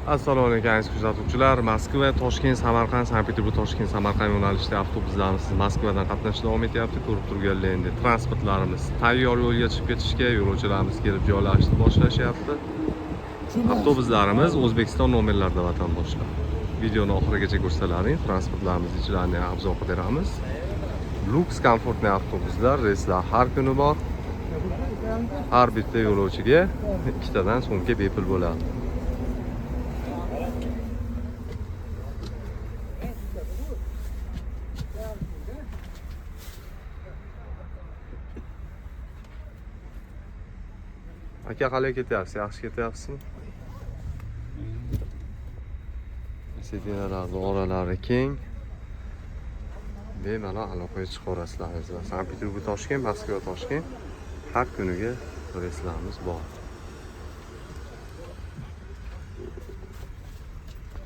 Assalomu alaykum aziz kuzatuvchilar. Moskva, Toshkent, Samarqand, Sankt-Peterburg, Toshkent, Samarqand yo'nalishida avtobuslarimiz Moskvadan qatnashda davom etyapti. Ko'rib turganlar endi transportlarimiz tayyor yo'lga chiqib ketishga, yo'lovchilarimiz kelib joylashishni boshlashyapti. Avtobuslarimiz O'zbekiston nomerlarida vatandoshlar. Videoni oxirigacha ko'rsalaring, transportlarimiz ichilarini obzor beramiz. Lux komfortli avtobuslar, reyslar har kuni bor. Har bitta yo'lovchiga 2 tadan so'mga bepul bo'ladi. Aka qalay ketyapsiz? Yaxshi ketyapsizmi? Sidinalarning oralari keng. Bemalol aloqaga chiqaverasizlar. Sankt-Peterburg, Toshkent, Moskva, Toshkent har kuniga reyslarimiz bor.